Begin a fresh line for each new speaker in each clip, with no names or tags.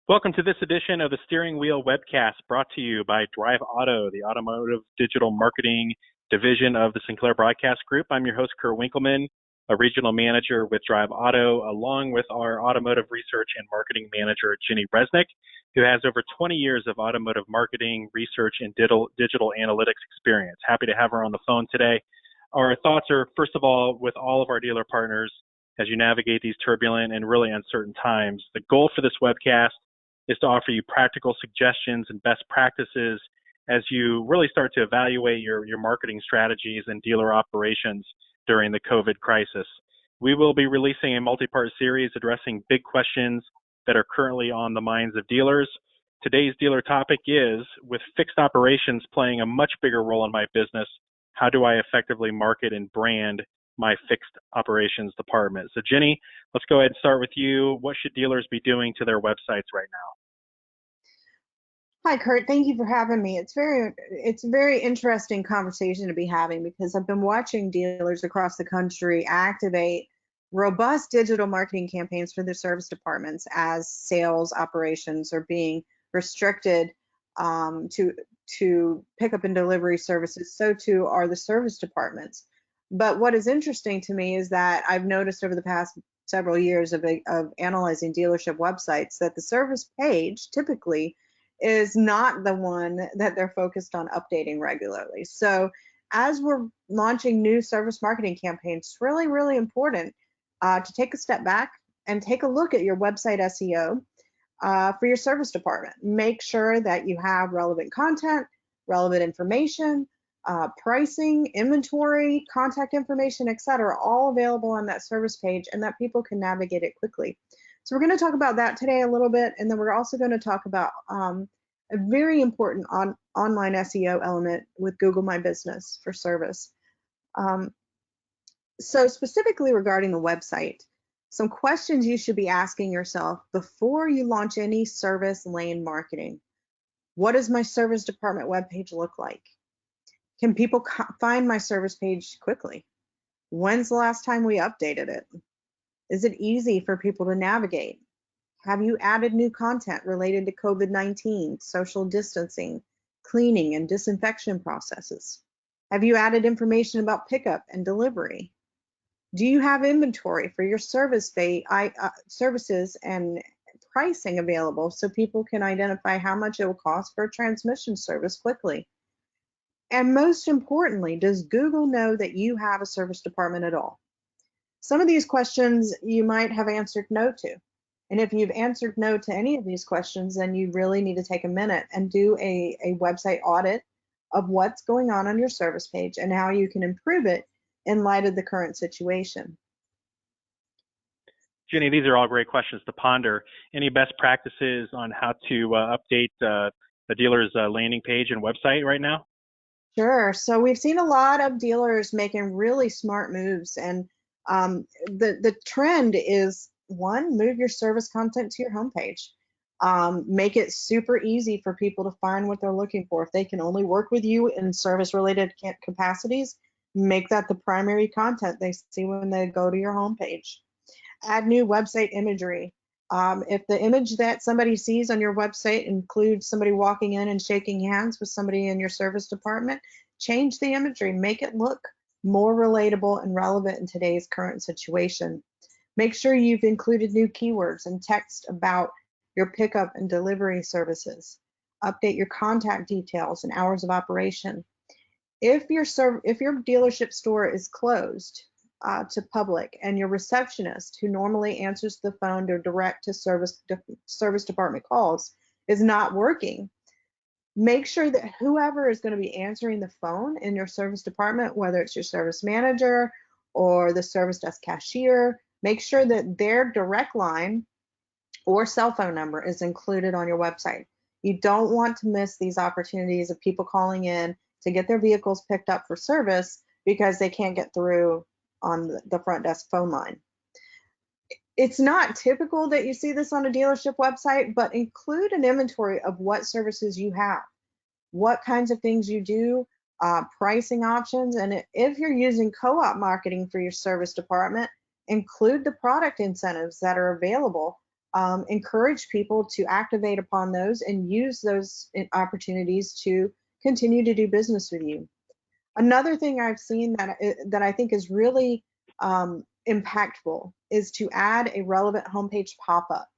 Welcome to this edition of the Steering Wheel Webcast, brought to you by Drive Auto, the automotive digital marketing division of the Sinclair Broadcast Group. I'm your host, Kurt Winkleman, a regional manager with Drive Auto, along with our automotive research and marketing manager, Jenny Resnick, who has over 20 years of automotive marketing, research, and digital analytics experience. Happy to have her on the phone today. Our thoughts are, first of all, with all of our dealer partners as you navigate these turbulent and really uncertain times. The goal for this webcast is to offer you practical suggestions and best practices as you really start to evaluate your marketing strategies and dealer operations during the COVID crisis. We will be releasing a multi-part series addressing big questions that are currently on the minds of dealers. Today's dealer topic is, with fixed operations playing a much bigger role in my business, how do I effectively market and brand my fixed operations department? So Jenny, let's go ahead and start with you. What should dealers be doing to their websites right now?
Hi, Kurt. Thank you for having me. It's a very interesting conversation to be having because I've been watching dealers across the country activate robust digital marketing campaigns for their service departments as sales operations are being restricted to pickup and delivery services. So too are the service departments. But what is interesting to me is that I've noticed over the past several years of analyzing dealership websites that the service page typically is not the one that they're focused on updating regularly. So as we're launching new service marketing campaigns, it's really, really important to take a step back and take a look at your website SEO for your service department. Make sure that you have relevant content, relevant information, pricing, inventory, contact information, etc., all available on that service page, and that people can navigate it quickly. So we're going to talk about that today a little bit, and then we're also going to talk about a very important online SEO element with Google My Business for service. So specifically regarding the website, some questions you should be asking yourself before you launch any service lane marketing. What does my service department webpage look like? Can people find my service page quickly? When's the last time we updated it? Is it easy for people to navigate? Have you added new content related to COVID-19, social distancing, cleaning, and disinfection processes? Have you added information about pickup and delivery? Do you have inventory for your services and pricing available so people can identify how much it will cost for a transmission service quickly? And most importantly, does Google know that you have a service department at all? Some of these questions you might have answered no to. And if you've answered no to any of these questions, then you really need to take a minute and do a website audit of what's going on your service page and how you can improve it in light of the current situation.
Jenny, these are all great questions to ponder. Any best practices on how to update the dealer's landing page and website right now?
Sure. So we've seen a lot of dealers making really smart moves, and the trend is, one, move your service content to your homepage. Make it super easy for people to find what they're looking for. If they can only work with you in service-related capacities, make that the primary content they see when they go to your homepage. Add new website imagery. If the image that somebody sees on your website includes somebody walking in and shaking hands with somebody in your service department, change the imagery, make it look more relatable and relevant in today's current situation. Make sure you've included new keywords and text about your pickup and delivery services. Update your contact details and hours of operation. If your dealership store is closed to public and your receptionist, who normally answers the phone to direct to service department calls, is not working, make sure that whoever is going to be answering the phone in your service department, whether it's your service manager or the service desk cashier, make sure that their direct line or cell phone number is included on your website. You don't want to miss these opportunities of people calling in to get their vehicles picked up for service because they can't get through on the front desk phone line. It's not typical that you see this on a dealership website, but include an inventory of what services you have, what kinds of things you do, pricing options, and if you're using co-op marketing for your service department, include the product incentives that are available encourage people to activate upon those and use those opportunities to continue to do business with you. Another thing I've seen that I think is really impactful is to add a relevant homepage pop-up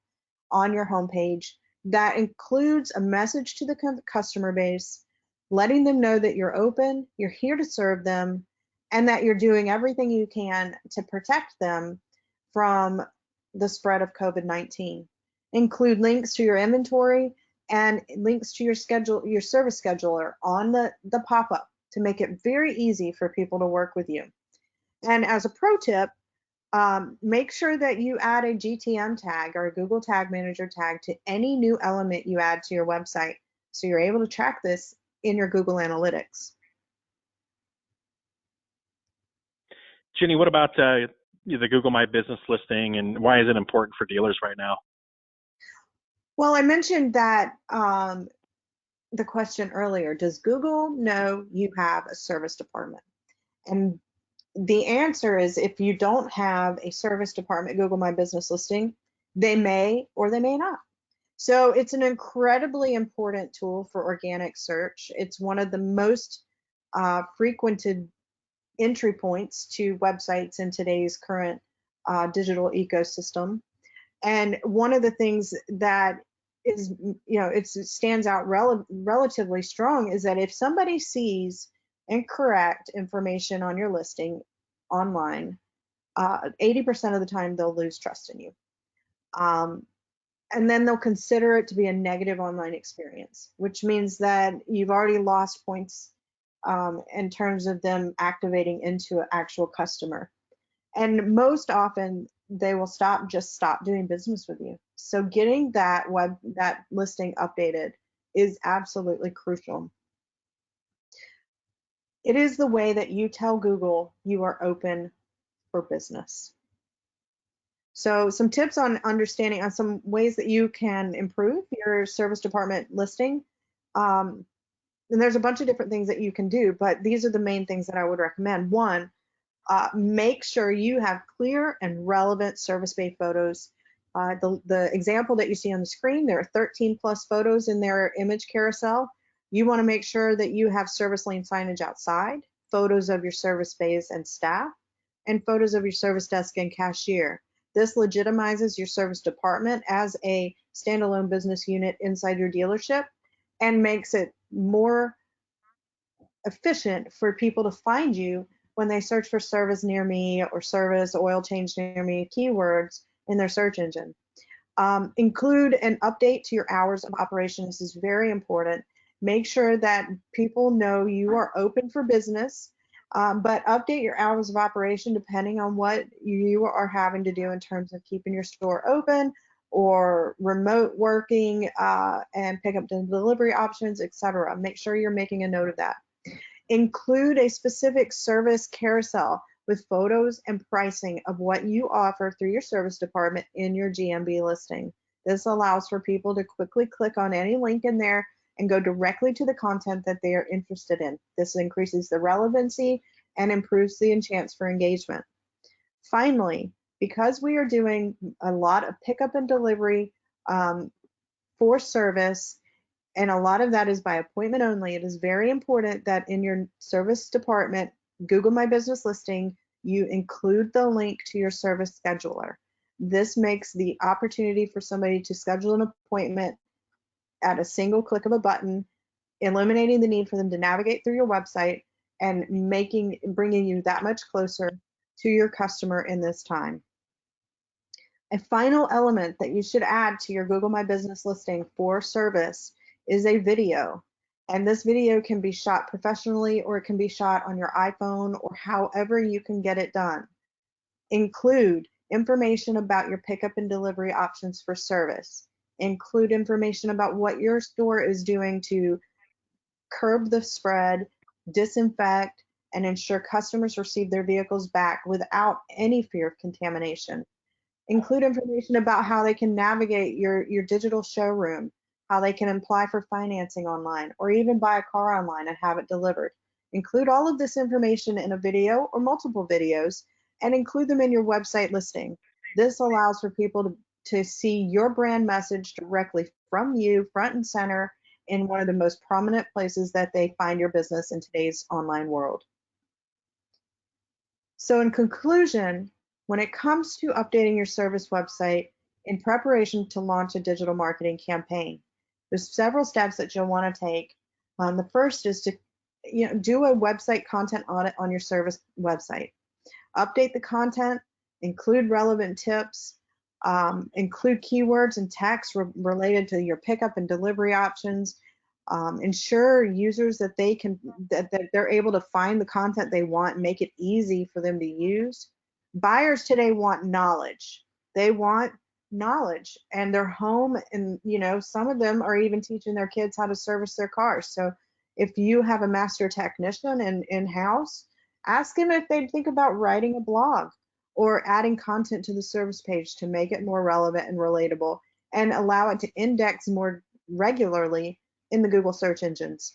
on your homepage that includes a message to the customer base, letting them know that you're open, you're here to serve them, and that you're doing everything you can to protect them from the spread of COVID-19. Include links to your inventory and links to your schedule, your service scheduler on the pop-up to make it very easy for people to work with you. And as a pro tip, make sure that you add a GTM tag or a Google Tag Manager tag to any new element you add to your website, so you're able to track this in your Google Analytics.
Jenny, what about the Google My Business listing, and why is it important for dealers right now?
Well, I mentioned that the question earlier, does Google know you have a service department? And the answer is, if you don't have a service department Google My Business listing, they may or they may not. So it's an incredibly important tool for organic search. It's one of the most frequented entry points to websites in today's current digital ecosystem. And one of the things that is, it stands out relatively strong is that if somebody sees incorrect information on your listing online, 80% of the time they'll lose trust in you. And then they'll consider it to be a negative online experience, which means that you've already lost points in terms of them activating into an actual customer. And most often they will just stop doing business with you. So getting that listing updated is absolutely crucial. It is the way that you tell Google you are open for business. So some tips on understanding on some ways that you can improve your service department listing. And there's a bunch of different things that you can do, but these are the main things that I would recommend. One, make sure you have clear and relevant service bay photos. The example that you see on the screen, there are 13 plus photos in their image carousel. You want to make sure that you have service lane signage outside, photos of your service bays and staff, and photos of your service desk and cashier. This legitimizes your service department as a standalone business unit inside your dealership and makes it more efficient for people to find you when they search for service near me or service oil change near me keywords in their search engine. Include an update to your hours of operation. This is very important. Make sure that people know you are open for business, but update your hours of operation depending on what you are having to do in terms of keeping your store open or remote working and pick up and delivery options, etc. Make sure you're making a note of that. Include a specific service carousel with photos and pricing of what you offer through your service department in your GMB listing. This allows for people to quickly click on any link in there and go directly to the content that they are interested in. This increases the relevancy and improves the chance for engagement. Finally, because we are doing a lot of pickup and delivery for service, and a lot of that is by appointment only, it is very important that in your service department Google My Business listing, you include the link to your service scheduler. This makes the opportunity for somebody to schedule an appointment at a single click of a button, eliminating the need for them to navigate through your website and bringing you that much closer to your customer in this time. A final element that you should add to your Google My Business listing for service is a video. And this video can be shot professionally, or it can be shot on your iPhone, or however you can get it done. Include information about your pickup and delivery options for service. Include information about what your store is doing to curb the spread, disinfect, and ensure customers receive their vehicles back without any fear of contamination. Include information about how they can navigate your digital showroom, how they can apply for financing online, or even buy a car online and have it delivered. Include all of this information in a video or multiple videos, and include them in your website listing. This allows for people to see your brand message directly from you, front and center, in one of the most prominent places that they find your business in today's online world. So in conclusion, when it comes to updating your service website in preparation to launch a digital marketing campaign, there's several steps that you'll want to take. The first is to do a website content audit on your service website. Update the content, include relevant tips, include keywords and text related to your pickup and delivery options. Ensure users that they're able to find the content they want and make it easy for them to use. Buyers today want knowledge. They want knowledge, and they're home, and some of them are even teaching their kids how to service their cars. So if you have a master technician in-house, ask them if they'd think about writing a blog or adding content to the service page to make it more relevant and relatable, and allow it to index more regularly in the Google search engines.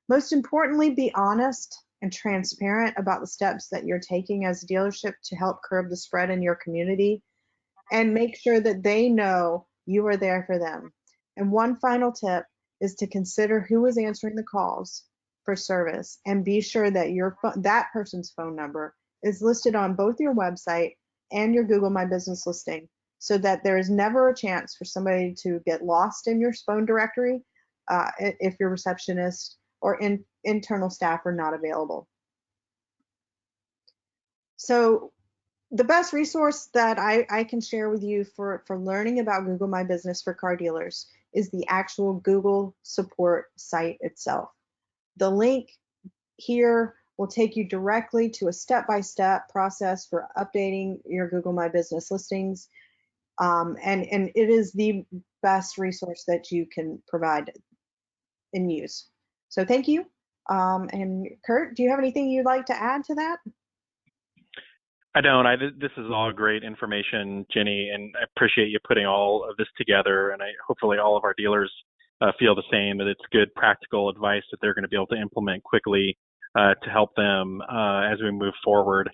Most importantly, be honest and transparent about the steps that you're taking as a dealership to help curb the spread in your community, and make sure that they know you are there for them. And one final tip is to consider who is answering the calls for service, and be sure that that person's phone number is listed on both your website and your Google My Business listing, so that there is never a chance for somebody to get lost in your phone directory if your receptionist or internal staff are not available. So the best resource that I can share with you for learning about Google My Business for car dealers is the actual Google support site itself. The link here will take you directly to a step-by-step process for updating your Google My Business listings, and it is the best resource that you can provide and use. So thank you. And Kurt, do you have anything you'd like to add to that?
I don't. This is all great information, Jenny, and I appreciate you putting all of this together. And hopefully all of our dealers feel the same, that it's good practical advice that they're going to be able to implement quickly to help them as we move forward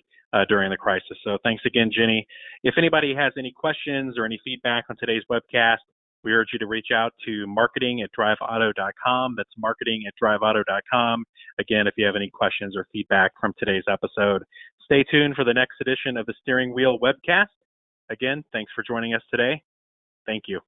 during the crisis. So thanks again, Jenny. If anybody has any questions or any feedback on today's webcast, we urge you to reach out to marketing@driveauto.com. That's marketing@driveauto.com. Again, if you have any questions or feedback from today's episode, stay tuned for the next edition of the Steering Wheel webcast. Again, thanks for joining us today. Thank you.